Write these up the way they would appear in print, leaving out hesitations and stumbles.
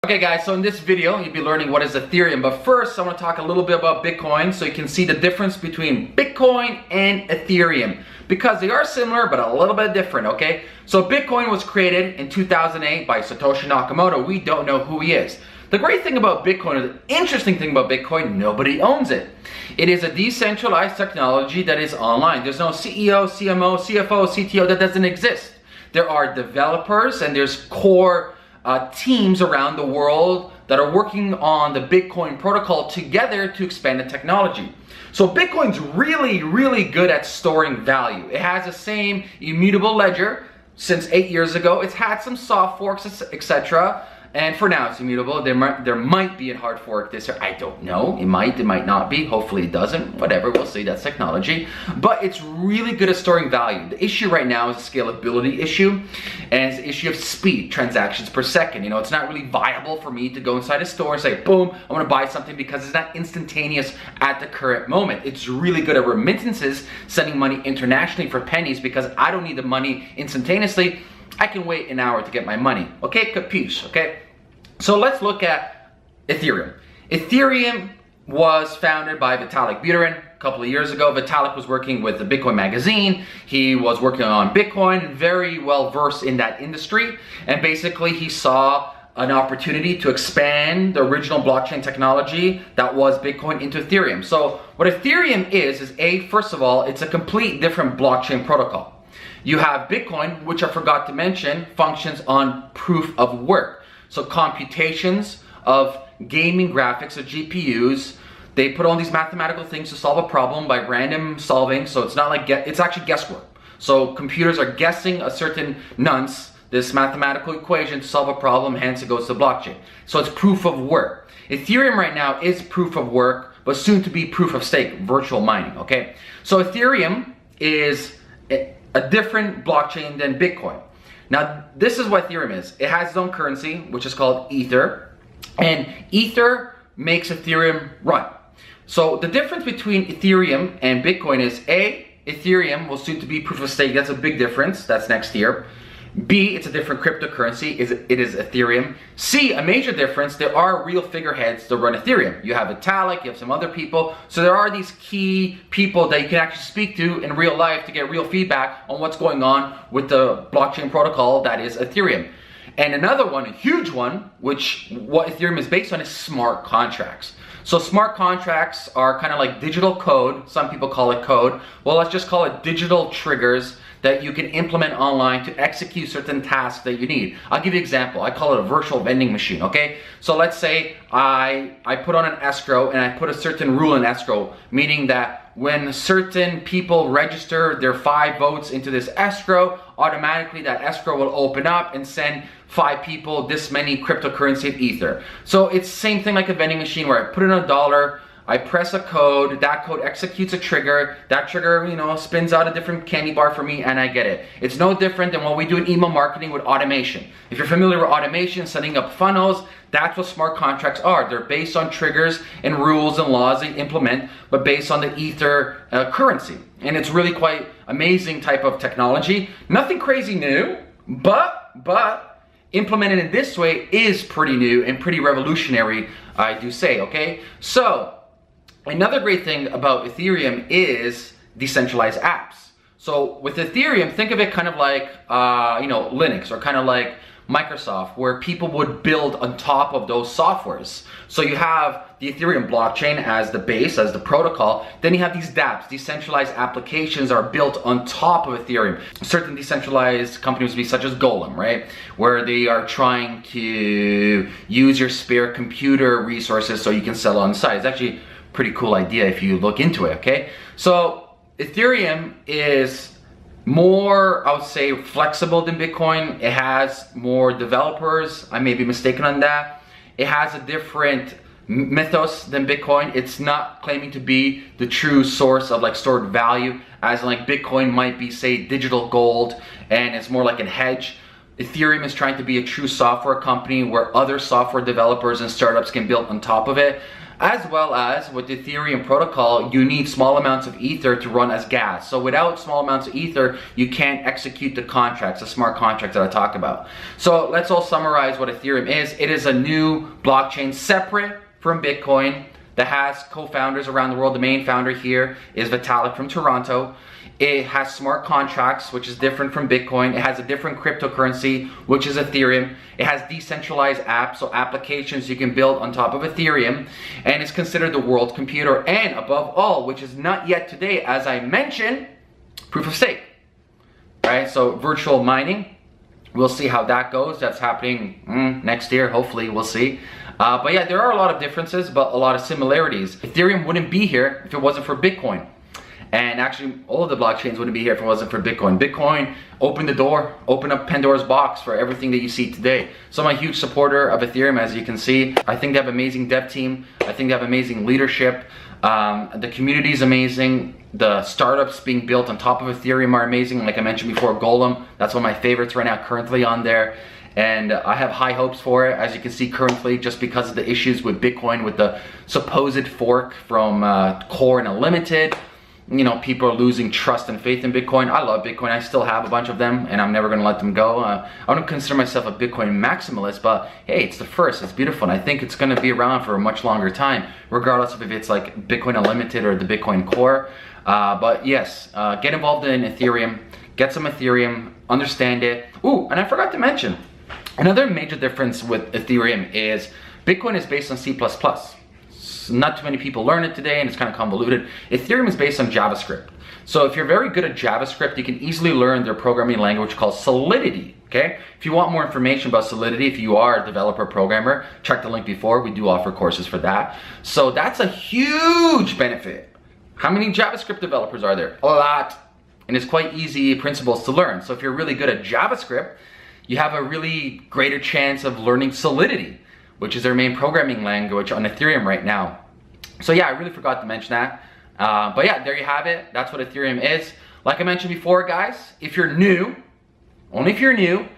Okay guys, so in this video you'll be learning what is Ethereum, but first I want to talk a little bit about Bitcoin so you can see the difference between Bitcoin and Ethereum, because they are similar but a little bit different, okay? So Bitcoin was created in 2008 by Satoshi Nakamoto. We don't know who he is. The great thing about Bitcoin, or the interesting thing about Bitcoin, nobody owns it. It is a decentralized technology that is online. There's no CEO, CMO, CFO, CTO, that doesn't exist. There are developers and there's core teams around the world that are working on the Bitcoin protocol together to expand the technology. So Bitcoin's really good at storing value. It has the same immutable ledger since 8 years ago. It's had some soft forks, etc. And for now it's immutable. There might be a hard fork this year. I don't know. It might not be. Hopefully it doesn't. Whatever, we'll see. That's technology. But it's really good at storing value. The issue right now is a scalability issue, and it's the issue of speed, transactions per second. You know, it's not really viable for me to go inside a store and say, boom, I want to buy something, because it's not instantaneous at the current moment. It's really good at remittances, sending money internationally for pennies, because I don't need the money instantaneously. I can wait an hour to get my money. Okay, capiche, okay? So let's look at Ethereum. Ethereum was founded by Vitalik Buterin a couple of years ago. Vitalik was working with the Bitcoin magazine. He was working on Bitcoin, very well versed in that industry. And basically he saw an opportunity to expand the original blockchain technology that was Bitcoin into Ethereum. So what Ethereum is first of all, it's a complete different blockchain protocol. You have Bitcoin, which I forgot to mention, functions on proof of work. So computations of gaming graphics of GPUs, they put on these mathematical things to solve a problem by random solving. So it's not like, it's actually guesswork. So computers are guessing a certain nonce, this mathematical equation to solve a problem, hence it goes to blockchain. So it's proof of work. Ethereum right now is proof of work, but soon to be proof of stake, virtual mining, okay? So Ethereum is a different blockchain than Bitcoin. Now, this is what Ethereum is. It has its own currency, which is called Ether, and Ether makes Ethereum run. So the difference between Ethereum and Bitcoin is Ethereum will soon to be proof of stake. That's a big difference. That's next year. B, it's a different cryptocurrency. It is Ethereum. C, a major difference, there are real figureheads that run Ethereum. You have Vitalik, you have some other people. So there are these key people that you can actually speak to in real life to get real feedback on what's going on with the blockchain protocol that is Ethereum. And another one, a huge one, which what Ethereum is based on, is smart contracts. So smart contracts are kind of like digital code. Some people call it code. Well, let's just call it digital triggers that you can implement online to execute certain tasks that you need. I'll give you an example. I call it a virtual vending machine, okay? So let's say I put on an escrow and I put a certain rule in escrow, meaning that when certain people register their 5 votes into this escrow, automatically that escrow will open up and send 5 people this many cryptocurrency of Ether. So it's the same thing like a vending machine where I put in $1, I press a code, that code executes a trigger, that trigger, you know, spins out a different candy bar for me and I get it. It's no different than what we do in email marketing with automation. If you're familiar with automation, setting up funnels, that's what smart contracts are. They're based on triggers and rules and laws they implement, but based on the Ether currency. And it's really quite amazing type of technology. Nothing crazy new, but implemented in this way is pretty new and pretty revolutionary, I do say, okay? So, another great thing about Ethereum is decentralized apps. So with Ethereum, think of it kind of like, you know, Linux, or kind of like Microsoft, where people would build on top of those softwares. So you have the Ethereum blockchain as the base, as the protocol. Then you have these dApps, decentralized applications are built on top of Ethereum. Certain decentralized companies would be such as Golem, right? Where they are trying to use your spare computer resources so you can sell on the side. It's actually pretty cool idea if you look into it, okay? So Ethereum is more, I would say, flexible than Bitcoin. It has more developers. I may be mistaken on that. It has a different mythos than Bitcoin. It's not claiming to be the true source of like stored value, as in like Bitcoin might be, say, digital gold, and it's more like a hedge. Ethereum is trying to be a true software company where other software developers and startups can build on top of it. As well as with the Ethereum protocol, you need small amounts of Ether to run as gas. So without small amounts of Ether, you can't execute the contracts, the smart contracts that I talk about. So let's all summarize what Ethereum is. It is a new blockchain separate from Bitcoin that has co-founders around the world. The main founder here is Vitalik from Toronto. It has smart contracts, which is different from Bitcoin. It has a different cryptocurrency, which is Ethereum. It has decentralized apps, so applications you can build on top of Ethereum. And it's considered the world computer. And above all, which is not yet today, as I mentioned, proof of stake. Right, so virtual mining. We'll see how that goes. That's happening next year, hopefully, we'll see. But yeah, there are a lot of differences, but a lot of similarities. Ethereum wouldn't be here if it wasn't for Bitcoin. And actually, all of the blockchains wouldn't be here if it wasn't for Bitcoin. Bitcoin opened the door, opened up Pandora's box for everything that you see today. So I'm a huge supporter of Ethereum, as you can see. I think they have an amazing dev team. I think they have amazing leadership. The community is amazing. The startups being built on top of Ethereum are amazing. Like I mentioned before, Golem, that's one of my favorites right now, currently on there. And I have high hopes for it, as you can see currently, just because of the issues with Bitcoin, with the supposed fork from Core and Unlimited. You know, people are losing trust and faith in Bitcoin. I love Bitcoin. I still have a bunch of them, and I'm never going to let them go. I don't consider myself a Bitcoin maximalist, but hey, it's the first. It's beautiful, and I think it's going to be around for a much longer time, regardless of if it's like Bitcoin Unlimited or the Bitcoin Core. But yes, get involved in Ethereum. Get some Ethereum. Understand it. Ooh, and I forgot to mention, another major difference with Ethereum is Bitcoin is based on C++. Not too many people learn it today, and it's kind of convoluted. Ethereum is based on JavaScript. So if you're very good at JavaScript, you can easily learn their programming language called Solidity, okay? If you want more information about Solidity, if you are a developer programmer, check the link before. We do offer courses for that. So that's a huge benefit. How many JavaScript developers are there? A lot. And it's quite easy principles to learn. So if you're really good at JavaScript, you have a really greater chance of learning Solidity, which is their main programming language on Ethereum right now. So yeah, I really forgot to mention that. But yeah, there you have it. That's what Ethereum is. Like I mentioned before, guys, if you're new, only if you're new,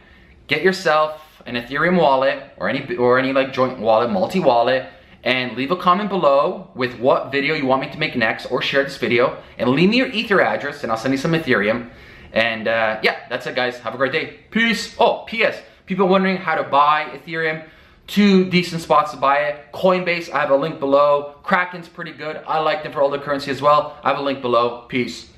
get yourself an Ethereum wallet or any like joint wallet, multi-wallet, and leave a comment below with what video you want me to make next, or share this video, and leave me your Ether address, and I'll send you some Ethereum. And yeah, that's it, guys. Have a great day. Peace. Oh, P.S. People wondering how to buy Ethereum. 2 decent spots to buy it. Coinbase, I have a link below. Kraken's pretty good. I like them for older currency as well. I have a link below. Peace.